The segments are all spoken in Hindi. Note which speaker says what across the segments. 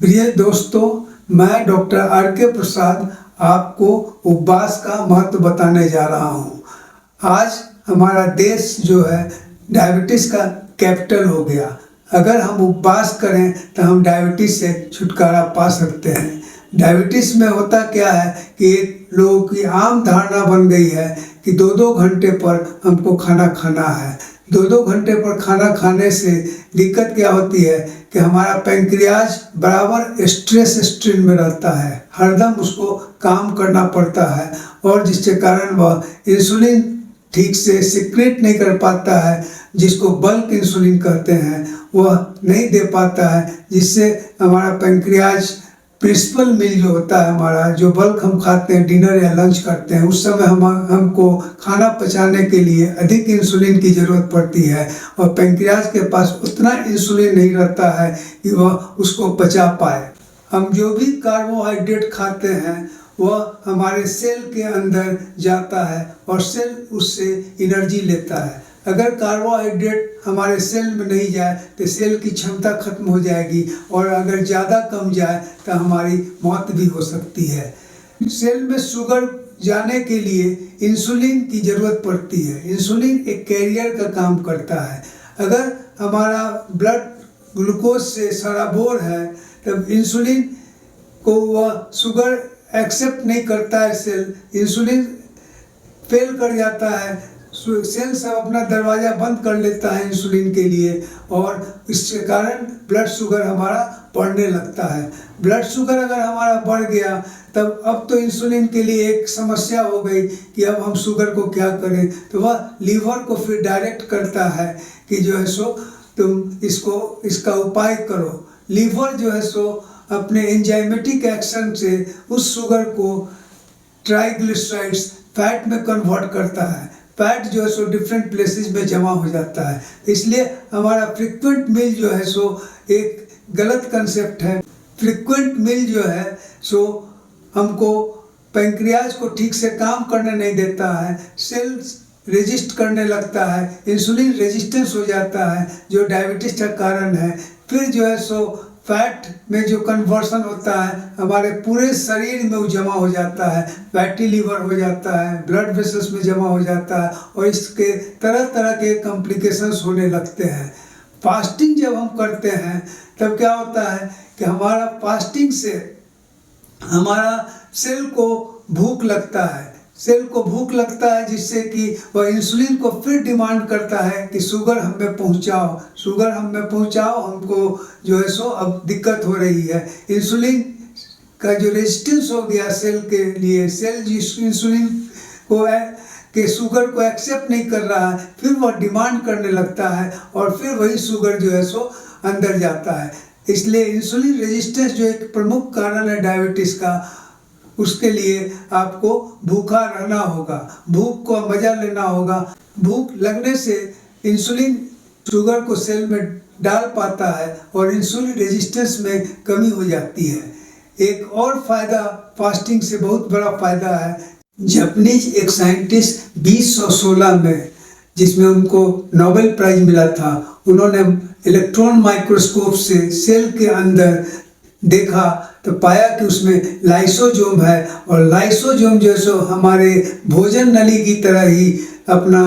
Speaker 1: प्रिय दोस्तों, मैं डॉक्टर आर.के. प्रसाद आपको उपवास का महत्व बताने जा रहा हूँ। आज हमारा देश जो है डायबिटीज़ का कैपिटल हो गया। अगर हम उपवास करें तो हम डायबिटीज़ से छुटकारा पा सकते हैं। डायबिटीज़ में होता क्या है कि लोगों की आम धारणा बन गई है कि 2-2 घंटे पर हमको खाना खाना है। 2-2 घंटे पर खाना खाने से दिक्कत क्या होती है कि हमारा पैंक्रियाज बराबर स्ट्रेस स्ट्रेन में रहता है, हरदम उसको काम करना पड़ता है और जिसके कारण वह इंसुलिन ठीक से सिक्रेट नहीं कर पाता है, जिसको बल्क इंसुलिन कहते हैं, वह नहीं दे पाता है, जिससे हमारा पैंक्रियाज प्रिंसिपल मील जो होता है हमारा, जो बल्क हम खाते हैं, डिनर या लंच करते हैं, उस समय हमको खाना पचाने के लिए अधिक इंसुलिन की ज़रूरत पड़ती है और पैंक्रियाज के पास उतना इंसुलिन नहीं रहता है कि वह उसको पचा पाए। हम जो भी कार्बोहाइड्रेट खाते हैं वह हमारे सेल के अंदर जाता है और सेल उससे एनर्जी लेता है। अगर कार्बोहाइड्रेट हमारे सेल में नहीं जाए तो सेल की क्षमता खत्म हो जाएगी और अगर ज़्यादा कम जाए तो हमारी मौत भी हो सकती है। सेल में शुगर जाने के लिए इंसुलिन की ज़रूरत पड़ती है। इंसुलिन एक कैरियर का काम करता है। अगर हमारा ब्लड ग्लूकोज से सराबोर है तब इंसुलिन को वह शुगर एक्सेप्ट नहीं करता है, सेल इंसुलिन फेल कर जाता है, सेल सब अपना दरवाज़ा बंद कर लेता है इंसुलिन के लिए और इसके कारण ब्लड शुगर हमारा बढ़ने लगता है। ब्लड शुगर अगर हमारा बढ़ गया तब अब तो इंसुलिन के लिए एक समस्या हो गई कि अब हम शुगर को क्या करें, तो वह लीवर को फिर डायरेक्ट करता है कि जो है सो तुम इसका उपाय करो। लीवर जो है सो अपने एंजाइमेटिक एक्शन से उस शुगर को ट्राइग्लिसराइड्स फैट में कन्वर्ट करता है। फैट जो है सो डिफरेंट प्लेसेस में जमा हो जाता है। इसलिए हमारा फ्रीक्वेंट मील जो है सो एक गलत कंसेप्ट है। फ्रीक्वेंट मील जो है सो हमको पैंक्रियाज को ठीक से काम करने नहीं देता है, सेल्स रेजिस्ट करने लगता है, इंसुलिन रेजिस्टेंस हो जाता है जो डायबिटीज़ का कारण है। फिर जो है सो फैट में जो कन्वर्सन होता है हमारे पूरे शरीर में वो जमा हो जाता है, फैटी लीवर हो जाता है, ब्लड वेसल्स में जमा हो जाता है और इसके तरह तरह के कॉम्प्लिकेशंस होने लगते हैं। फास्टिंग जब हम करते हैं तब क्या होता है कि हमारा फास्टिंग से हमारा सेल को भूख लगता है, सेल को भूख लगता है जिससे कि वह इंसुलिन को फिर डिमांड करता है कि शुगर हमें पहुंचाओ, शुगर हमें पहुंचाओ, हमको जो है सो अब दिक्कत हो रही है। इंसुलिन का जो रेजिस्टेंस हो गया सेल के लिए, सेल जिस इंसुलिन को के शुगर को एक्सेप्ट नहीं कर रहा है, फिर वह डिमांड करने लगता है और फिर वही शुगर जो है सो अंदर जाता है। इसलिए इंसुलिन रेजिस्टेंस जो एक प्रमुख कारण है डायबिटीज़ का, उसके लिए आपको भूखा रहना होगा, भूख को मजा लेना होगा। भूख लगने से इंसुलिन शुगर को सेल में डाल पाता है और इंसुलिन रेजिस्टेंस में कमी हो जाती है। एक और फायदा फास्टिंग से बहुत बड़ा फायदा है। जापानीज एक साइंटिस्ट 2016 में, जिसमें उनको नोबेल प्राइज मिला था, उन्होंने इलेक्ट्रॉन माइक्रोस्कोप से सेल के अंदर देखा तो पाया कि उसमें लाइसोजोम है और लाइसोजोम जो है सो हमारे भोजन नली की तरह ही अपना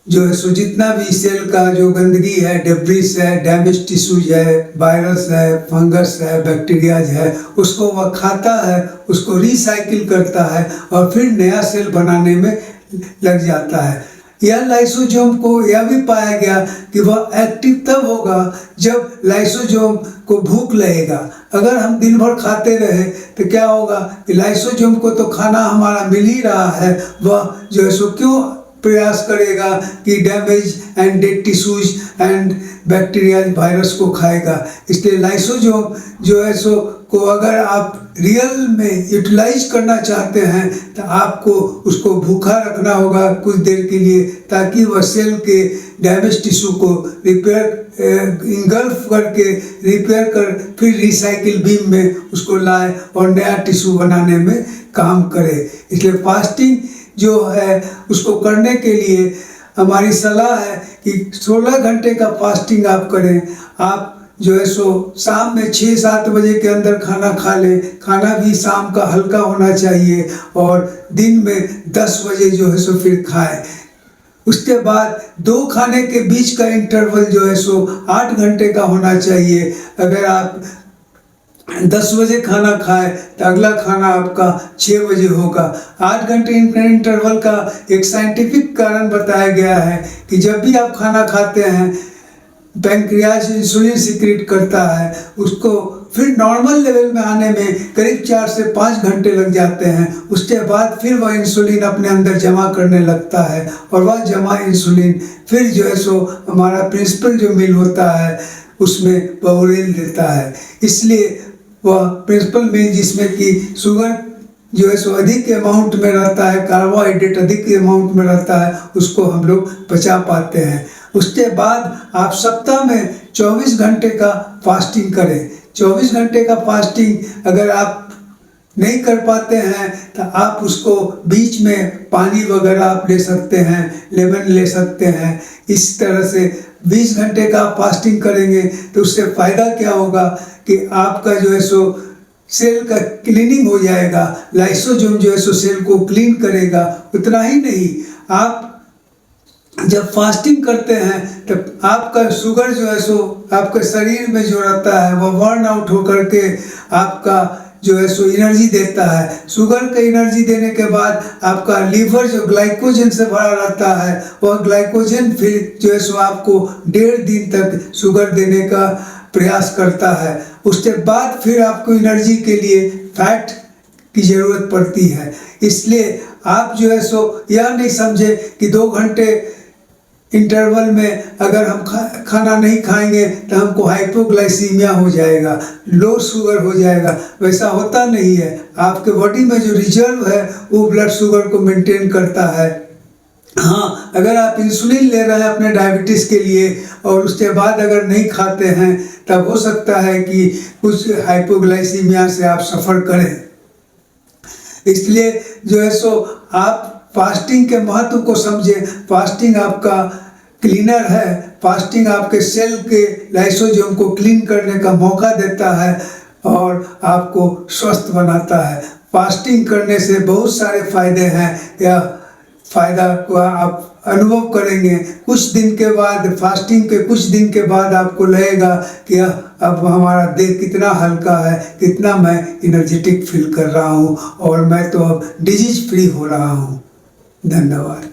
Speaker 1: जो है सो जितना भी सेल का जो गंदगी है, डेब्रिस है, डैमेज टिश्यूज है, वायरस है, फंगस है, बैक्टीरियाज है, उसको वह खाता है, उसको रिसाइकिल करता है और फिर नया सेल बनाने में लग जाता है। यह लाइसोजोम को यह भी पाया गया कि वह एक्टिव तब होगा जब लाइसोजोम को भूख लगेगा। अगर हम दिन भर खाते रहे तो क्या होगा कि लाइसोजोम को तो खाना हमारा मिल ही रहा है, वह जो है सो क्यों प्रयास करेगा कि damage and dead tissues and bacteria virus को खाएगा। इसलिए लाइसोजोम जो है सो को अगर आप रियल में यूटिलाइज करना चाहते हैं तो आपको उसको भूखा रखना होगा कुछ देर के लिए, ताकि वह सेल के डैमेज टिश्यू को इंगल्फ करके रिपेयर कर फिर रिसाइकिल बीम में उसको लाए और नया टिश्यू बनाने में काम करे। इसलिए फास्टिंग जो है उसको करने के लिए हमारी सलाह है कि 16 घंटे का फास्टिंग आप करें। आप जो है सो शाम में 6-7 बजे के अंदर खाना खा लें। खाना भी शाम का हल्का होना चाहिए और दिन में 10 बजे जो है सो फिर खाएं। उसके बाद 2 खाने के बीच का इंटरवल जो है सो 8 घंटे का होना चाहिए। अगर आप 10 बजे खाना खाएं तो अगला खाना आपका 6 बजे होगा। 8 घंटे इंटरवल का एक साइंटिफिक कारण बताया गया है कि जब भी आप खाना खाते हैं पैंक्रियाज इंसुलिन सीक्रेट करता है, उसको फिर नॉर्मल लेवल में आने में करीब 4 से 5 घंटे लग जाते हैं। उसके बाद फिर वह इंसुलिन अपने अंदर जमा करने लगता है और वह जमा इंसुलिन फिर जो है सो हमारा प्रिंसिपल जो मिल होता है उसमें वह उड़ेल देता है। इसलिए वह प्रिंसिपल मिल जिसमें कि शुगर जो है सो अधिक अमाउंट में रहता है, कार्बोहाइड्रेट अधिक अमाउंट में रहता है, उसको हम लोग पचा पाते हैं। उसके बाद आप सप्ताह में 24 घंटे का फास्टिंग करें। 24 घंटे का फास्टिंग अगर आप नहीं कर पाते हैं तो आप उसको बीच में पानी वगैरह आप ले सकते हैं, लेमन ले सकते हैं। इस तरह से 20 घंटे का फास्टिंग करेंगे तो उससे फ़ायदा क्या होगा कि आपका जो है सो सेल का क्लीनिंग हो जाएगा। लाइसोसोम जो है सो सेल को क्लीन करेगा। उतना ही नहीं, आप जब फास्टिंग करते हैं तब आपका शुगर जो है सो आपके शरीर में जो रहता है वह बर्न आउट होकर के आपका जो है सो एनर्जी देता है। शुगर का एनर्जी देने के बाद आपका लीवर जो ग्लाइकोजन से भरा रहता है वह ग्लाइकोजन फिर जो है सो आपको 1.5 दिन तक शुगर देने का प्रयास करता है। उसके बाद फिर आपको एनर्जी के लिए फैट की ज़रूरत पड़ती है। इसलिए आप जो है सो यह नहीं समझे कि 2 घंटे इंटरवल में अगर हम खाना नहीं खाएंगे तो हमको हाइपोग्लाइसीमिया हो जाएगा, लो शुगर हो जाएगा। वैसा होता नहीं है। आपके बॉडी में जो रिजर्व है वो ब्लड शुगर को मेंटेन करता है। हाँ, अगर आप इंसुलिन ले रहे हैं अपने डायबिटीज़ के लिए और उसके बाद अगर नहीं खाते हैं तब हो सकता है कि कुछ हाइपोग्लाइसीमिया से आप सफ़र करें। इसलिए जो है सो आप फास्टिंग के महत्व को समझें। फास्टिंग आपका क्लीनर है। फास्टिंग आपके सेल के लाइसोसोम को क्लीन करने का मौका देता है और आपको स्वस्थ बनाता है। फास्टिंग करने से बहुत सारे फायदे हैं। यह फायदा को आप अनुभव करेंगे कुछ दिन के बाद। फास्टिंग के कुछ दिन के बाद आपको लगेगा कि अब हमारा देह कितना हल्का है, कितना मैं एनर्जेटिक फील कर रहा हूँ और मैं तो अब डिजीज फ्री हो रहा हूँ। धन्यवाद।